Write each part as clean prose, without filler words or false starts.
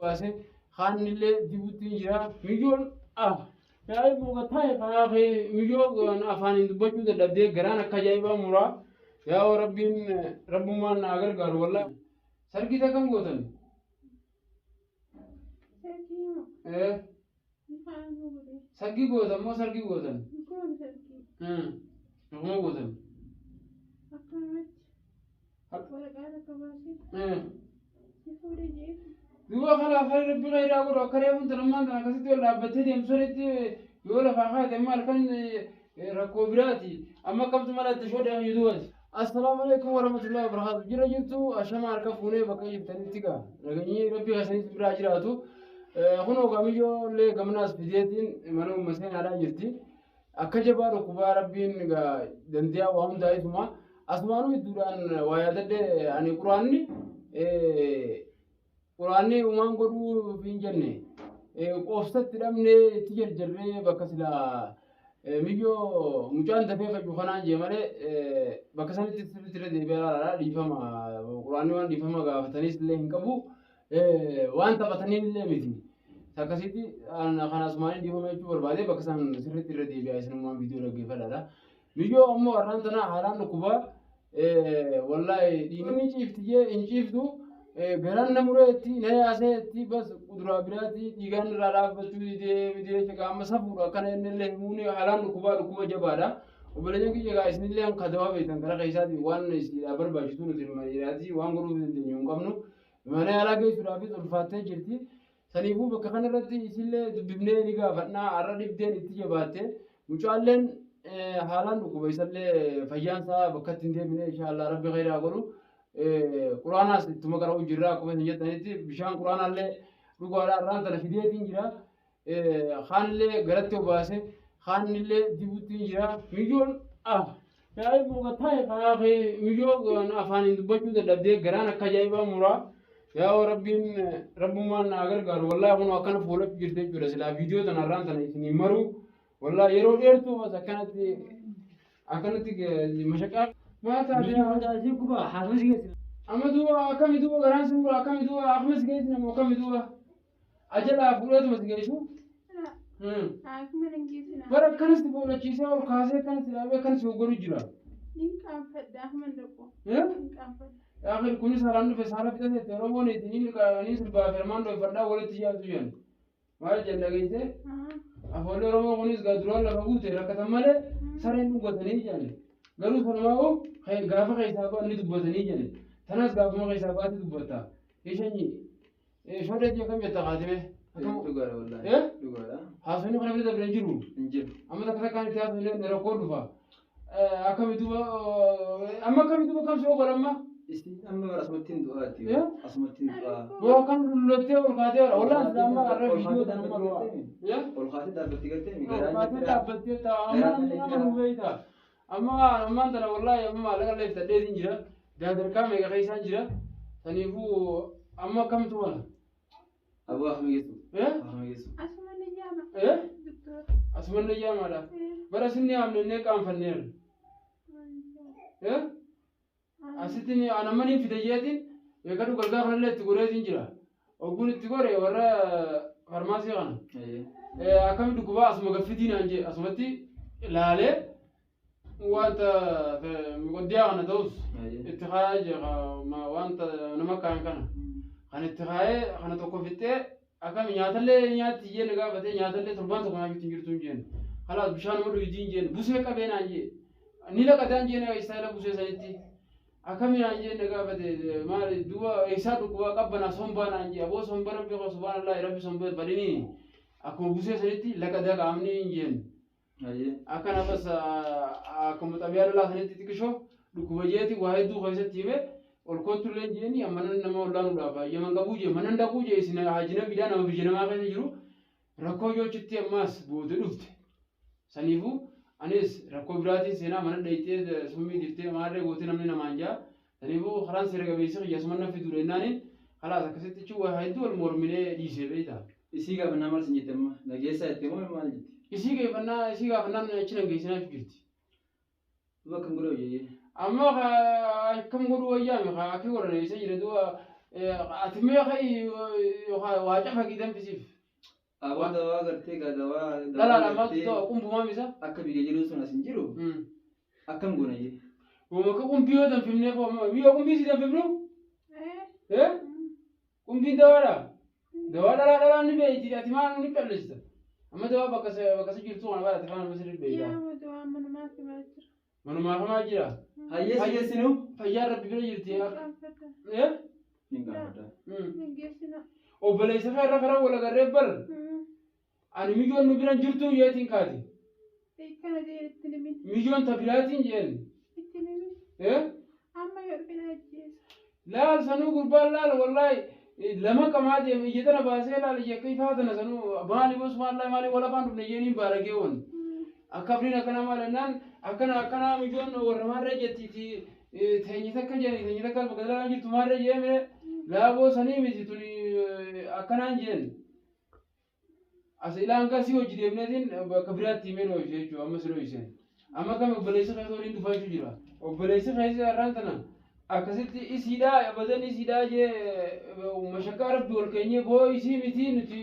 باسه خان اللي ديبوتين جرا مليون يا إبو قطعي خاخي مليون أفاني دبجو دلدي جرانا كجايبا مرا يا ربين رب ما ناقر قال والله سرقي تكم قوتن إيه سرقي قوتن ما سرقي قوتن ما قوتن دوا خلاص هاي ربي غير أقول أكرم أنت لما أنت كسيت ولا بتدي مسرت يقول فاخات ما كان ركوبراتي أما كم تملا تشود يا يدوز السلام عليكم ورحمة الله وبركاته جرا جبتو أشمع أركفوني بكيف تنتيكا رجعني ربي غسني براجراتو هنا قاميجو لي قمناس بديتين منو مسين على جرتي أكجبا ركوبا ربين دنديا وهم دايسما أسمانو يدوران ويادة أني قرآني قرآني ومان قدو في جنة قوستة ترامني تجر جرّي بكسلا ميجو مجان دفع فجوخنا جمالة بكسانة تسرى دبلا ديفما قرآني وان ديفما قافتنيس اللي هنكبو وان تبتني اللي ميتني سكسيتي أنا خنا أسماني ديفما يجوا بربادة بكسان تسرى دبلا إسمه ما فيديو لقي فلالا ميجو أمو أرانتنا حالان نكوبا والله ديني شيفتي إن شيفتو غران نمرتي نياسيتي بس قدرة براتي ديغان رالاب بتشودي دي شكام سفورا كان اللي موني حالان نكوبا جبارا وبلجن كي جگہ اسن اللي ان خدوا بيتن كرا قيساتي وان ابر باجتو نتمرياتي وان غرو دنيون قمنو من علاقه سرابي الفاتح جرتي سنيبو بكخن رتي اسله دبنه نيغا فنا ارد بدين اتجباته مچالن حالان نكوبا يسله فيانسا بكتندي من ان شاء الله ربي غير اقولو قرآن أصل ثم قرأوا جرّا كم هي تانيتي بيشان قرآن الله رجوع ران تنا فيديو تيجرا خان اللي قرأته باسه خان اللي ديبوتين جرا مليون يا إبو قطعي خاخي مليون أفاني دبجو دلدي جرانا كجايبا مرا يا ربين رب ما ناقر قال والله هنا كان فولك جرده جرا سلا فيديو تنا ران تنا يسني مرو والله يرو إيرتو بس أكنت مشاكل ما تعرف هذا شيء كبا حاسس كيس أما دوا كم دوا غران سمبرا كم دوا أخمس كيس نمو كم دوا أجل أفولاد ما تجيشوا أكمل كيس نا برا كنس تقول كيسة أو خاصة كنس لا كنس يقولوا جرا إنكم فدا أحمد لكم إنكم فدا آخر كوني سالان في سالة في تاني تروبون يتنين كانيس البافرمان لو فردا ولا تجاه تجان ما جل كيسة أفولو روما كونيس قدرون لا بقول ركض ماله سارين نقطني جاني قالوا سلماو خي غافا خيسابا ني دبوتني جاني تناس غافا ما خيسابا تدبوتا ايشني شو ده كم يتقادمه دوغارا والله دوغارا حاسوني خنا بده برنجرو انجل اما تكتا كان تياب ne ريكورد فا اكم يدوبا اما كم يدوبا كم سو قلما استي اما رسمتين دواتي اسمتين دوا هو كان لوتي والقادي والله لما قرر فيديو ده نمبر يا والخاتي دابتي قلت مي والخاتي دابتي تا اما ويتا أما أنت والله أما لقى اللي تدين جرا ده دركام يا خيسان جرا تنيفو أما كم تونا أبو أحمد يسوع إيه أحمد يسوع أسمع النجامة إيه دكتور أسمع النجامة لا برا سني عم نيك عم فنير إيه أستني أنا ماني في دجاجين يكادو كلها خلنا اللي تقولين جرا أقول تقول ورا فارماسي أنا أكمل دكوا أسمع قفدين أنجي أسمعتي لا له وانت مقديا انا دوس اتخاذ ما وانت نما كان خان اتخاذ خان توقفته اكم نياتله نيات يجي نغا بده نياتله تربان تكون بتنجرتون جين خلاص بشان مدو يدين جين بوسه كبينا انجي نيلا كدان جين يستاهل بوسه سنتي اكم انجي نغا بده ما دوا ايسا دوا قبنا سومبانا انجي ابو سومبر بيقول سبحان الله ربي سومبر بديني اكو بوسه سنتي لكدا قامني جين أكان بس أكمل تبيار الله سنتي تكشوا لكوجيتي واحد دو خمسة تيمة والكوتر لين جيني أمانن نما ولا نولا يمان كابوجي منن دابوجي سنا هاجنا بيدا نما بيجنا ما كذا يجرو ركو يو چتي أماس بود لفت سنيفو أنيس ركو براتي سنا منن دايتي سومي ديتي مارة قوتي نمني نمانجا سنيفو خلاص سرقة بيسق يسمعنا في دوريناني خلاص أكسر تيجوا واحد دو المورمينة ديسه بيدا إسيغا بنامر سنجتما نجيسا تيمو ما نجتي إسيغا فنان نشنا جيسنا فكرتي وكم قولوا يجي أما كم قولوا أيام أكيد ولا نيسا يردوا أتمنى خي واجب حقيقة بسيف Aboo dawaa gartee gaa dawaa لا ما تدو كم بوما ميسا akka biyya jiruu sun asin jiru akkam goona jee. وكم بيو دم فيمني فما بيو كم بيسي دم فيمنو إيه كم بين دوالا لا نبي تيجي أتمنى نبي لسه أما دوا بكسر جرتوا أنا بعد أتمنى مسير البيت يا دوا من ما في ماجر ما جرا Hayyees sinu. فجار ربي بيجي جرتي إيه Niin gaafata. نجسنا وبليس خير ولا قريب بر أنا مليون نبينا جرتوا ياتين كاتي كان دي التلمين مليون تبلاتين جين التلمين إيه أما يربنا الجيس لا سنو قربان لا والله لما كما دي يجتنا باسه لا كيف هذا سنو باني بس ما الله مالي ولا بان بنيجي بارجيون أكبرنا كنا مالنا أكنا مليون ورمان رجتي تهني تكجني تكال بقدر أنجي تمارة جيمه لا بو سني ميزي توني أكنا أنجين أصلاً كاسي وجدي ابنتين كبرات تيمين وجهه أما سلويسين أما كم بليس خيرين دفاع شجرا وبليس خير أرانتنا أكسرت إسيدا بدن إسيدا جه ومشكار بدور كيني بو إسي متين تي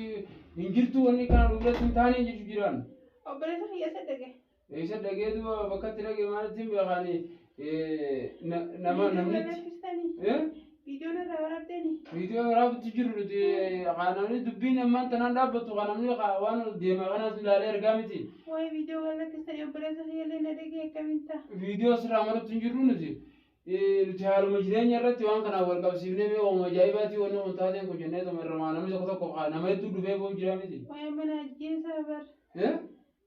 إنجرتو أني كان رجلة ثاني جه شجران أو بلس هي صدقة إيش دقيقة دو بكت لقي ما نتيم بيغاني نمنت فيديو نرى تاني فيديو راب تجرو دي قانوني دبين ما انت نندبط قانوني قوان ديما غنا سلالي رقامتي واي فيديو ولا تستني بلس هي اللي ندقي كمينتا فيديو سرا مرة تنجرو نتي تحال مجرين يرتي وان كنا ورقاب سيبني مي ومجايباتي ونو متادين كو جنة تمرمانا مي سكتا كوخا نما يتو دبي بو جرامتي واي منا جيسا بر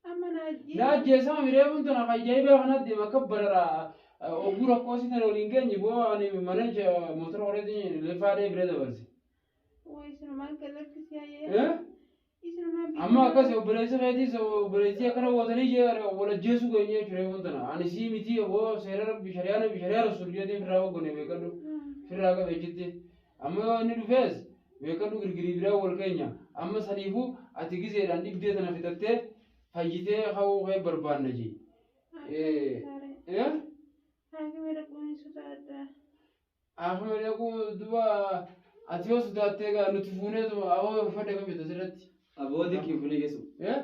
أما ناجي لا جيسا مريبون تنا خجايبا غنا دي مكبررا أقول كوسي تنولينجين يبغى أنا مناج موتور أوريدي لفاري بريدا بس. ويسنا ما كلف كسياية. يسنا ما. أما كاسي وبريزة هذي سو بريزة كنا وطني جي ولا جيسو كوني شريه وندنا. أنا سي ميتي هو سيرر بشريان السورية دي فراغ كوني بيكلو فراغ بيجتي. أما نلفز بيكلو غرغري برا والكينيا. أما سنيفو أتيجي زي عندي بدي أنا في تكتة فايجتي خاو غير بربان نجي. أحمد يقول دوا أتيوس داتيغا نتفونه دوا أو فدك بيتزرت Aboo dirqii funee geessu.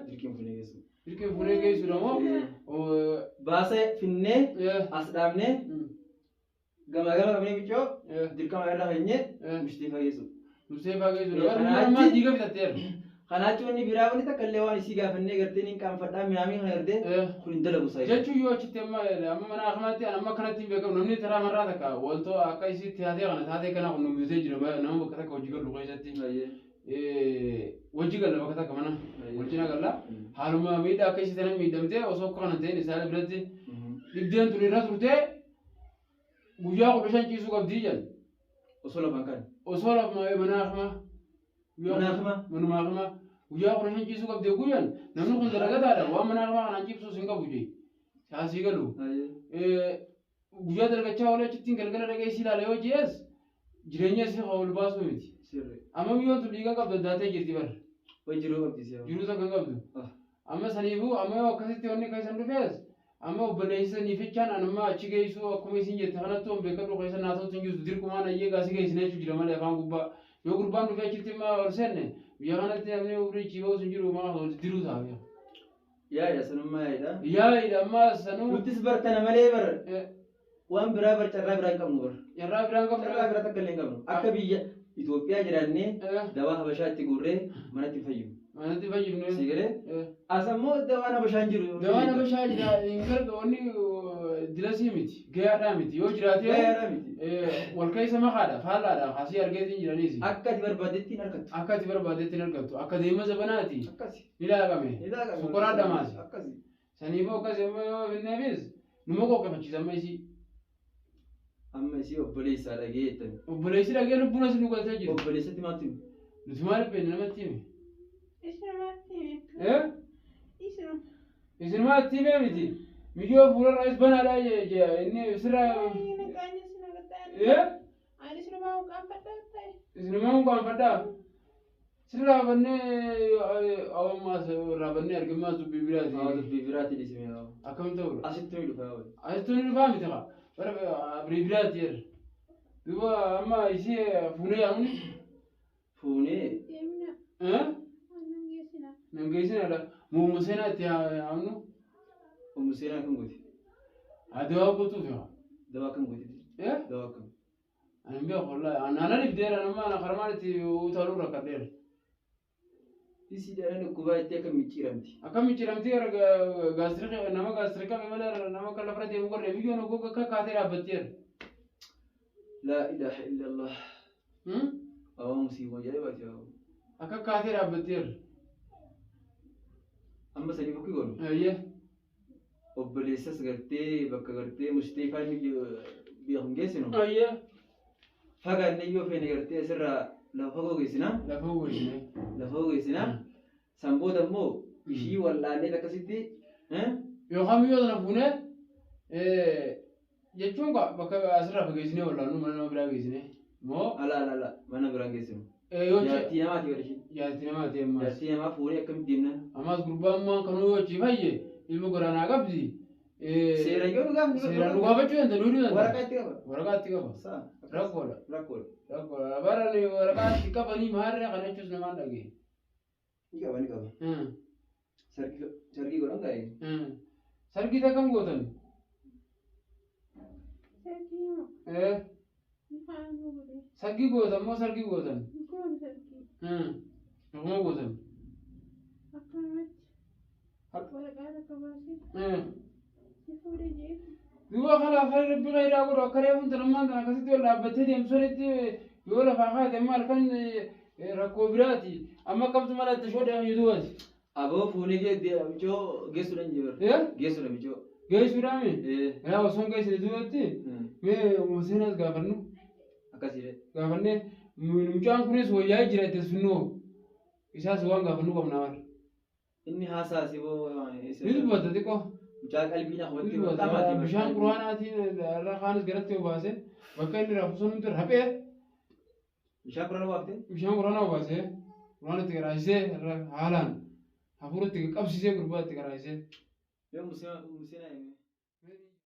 Dirqii funee geessu. dirqii funee geessu namoo Baasee finnee as dhaabnee gamaa gama qabnee bichoo dirqama irra keenyee mishtii fageessu. Mishtii fageessu namoo diiga bitateera. Kanaachuu inni biraa wani takka illee waan isii gaafannee gartee ni qaanfadhaa mi'aamii kana erdee kun hin dalagu saayii. Jechuun yoo achitti amma mana akkanatti amma kanatti hin beekamu namni taraa marraa takka wantoo akka isii taatee kana kun numbisee jira nama bakka takka hojii galu keessatti hojii galla bakka takka mana hojii galla haaluma miidhaa akka isii tana miidhamtee osoo akka kana ta'in isaan biratti dhibdeen tun irra turtee guyyaa 15 ciisuu qabdii jedhan. Osoo lafaan kan. Osoo lafuma mana akkamaa. Manuma akkamaa. Guyyaa 15 ciisuu qabdee guyyaan namni kun dalagataadha waan mana akkamaa kanaan ciibsuus hin qabu jee. Saasii galu. Guyyaa dalagachaa oolee achittiin galgala dhagee isii ilaalee yoo ji'ees jireenya isii haa ol baasuu miti. Amma biyyoon tun dhiiga qabdu addaatee jirti bara. Waan jiruu qabdi si'a. Jiruu takka qabdu. Amma saniifuu amma yoo akkasitti wanni keessan dhufees amma obboleessanii fichaan anummaa achi geessuu akkuma isin jette kanatti on beekadhu keessan haa ta'utti hin jirtu dirqumaan ayyee gaasii geessinee jechuu jira malee afaan gubbaa. Yoo gurbaan dhufee achitti immoo ol seenne biyya kanatti namni umrii ciiboo sun jiru maa ol diruu ta'a. Yaa'idha sanummaa yaa'idha. Yaa'idha amma sanuu. Nuttis bartana malee bara. Waan biraa bar carraa biraa hin qabnu bara. Carraa biraa hin qabnu. Carraa biraa takka illee hin qabnu. Akka biyya Itoophiyaa jiraannee dawaa habashaa itti guurree manatti fayyadu. Manatti fayyadu. Si galee? Asammoo dawaan habashaan jiru. Dawaan habashaa jira hin garga wanni dilasii miti gayaadhaa miti yoo jiraatee. Gayaadhaa miti. Wal keessa makaadha faalaadha asii argeetiin jiraniisi. Akka ati barbaadetti hin argattu. Akka ati barbaadetti hin argattu. Akka deema zabanaati. Akkasi. Ni laaqame. Sukoraa dhamaasi. Akkasi. Saniifoo akkasii amma yoo finneefis numa qoqqafachiisa amma isii. Amma isii obboleessaa dhagee jettani. Obboleessi dhagee lubbuun as nu galtee jiru. Obboleessatti maatti himi. Nuti maal beekne namatti himi. Isin maatti himee miti. Miyyoo fuularraa is banaadhaa inni sirraa. Isinumaa mukaanfadhaa. Sirraa bannee awwammaas irraa bannee argammaas dubbii biraati. Dubbii biraati dhiisime. Akkam ta'udha. Asitti ni dhufaa. Asitti ni dhufaa miti haa. Bara biraati jedha. duba amma ishee fuunee yaamni fuunee deemina aannan geessina nan geessinaadha muummu seenaa itti yaamnu humna seenaa kan gooti adawaa gootuuf yaa dawaa kan gooti dawaa kan ani beeku wallahi anana dhibdeera nama ana karmaan itti utaaluu rakkadheera isi dhaan dhukkuba itti akka micciiramti akkam micciiramtee gaastirika nama gaastirika malee nama kan lafa deemu godhe biyyoon ogoo akka kaatee dhaabbatteera laa ilaaha illallah awwa musiibaa jaa'ibaati yaa akka kaatee dhaabbatteera amma sanii bakki godhu ayyee obboleessas gartee bakka gartee musteefaa beekun geessinu ayyee fagaannee yoo feene gartee asirraa lafa fagoo geessinaa lafa wajjine lafa fagoo geessinaa san booda immoo ishii wallaanee akkasitti yookaan mi'oota na fuunee jechuun bakka asirraa fageessinee wallaannu mana nama biraa geessinee moo ala mana biraan geessinu yoo jaartii namaati wal ishii jaartii namaati ammaas jaartii namaa fuunee akkamitti deemna ammaas gurbaan ammaa kanuu yoo achi fayye ilma goraanaa qabdi seeraan yoo dhugaaf seeraan dhugaafachuu danda'u ni danda'a waraqaa itti qaba waraqaa itti qaba rakkoodha rakkoodha rakkoodha barani waraqaa itti qabanii maarree kana jechuus namaan dhagee ni qaba sargii godhan gaa'e sargii akkam gootan sarkiima ifaan nu godhe sargii gootan moo sargii gootan goon sarkii akkuma gootan akkanumatti waraqaa takka baasee si fuudhe jeetu duuba kanaaf harri rabbi qeedaa godhu akka reefuun tanammaan tan akkasitti ol dhaabbattee deemsonitti yoo lafaa kaate amma halkan rakkoo biraati amma qabtu mala itti shoodee fayyadubati aboo fuunee bichoo geessuudhaan jiru geessuudha bichoo geessuudhaami yaa osoo hin geessine duubatti mee seenaas gaafannu akkasiidha gaafannee mucaan kunis wayyaa jira itti finnoo isaas waan gaafannuu qabna mara inni haasaasi boo ni dubbata xiqqoo mucaa qalbii na hubatti bishaan quraanaatiin irra kaanis garatti yoo baase bakka inni rafuusan nuti raphee bishaan quraana waafte bishaan quraanaa baasee quraan itti garaasisee haalaan hafuura itti qabsisee gurbaa itti garaasisee yoo museenaa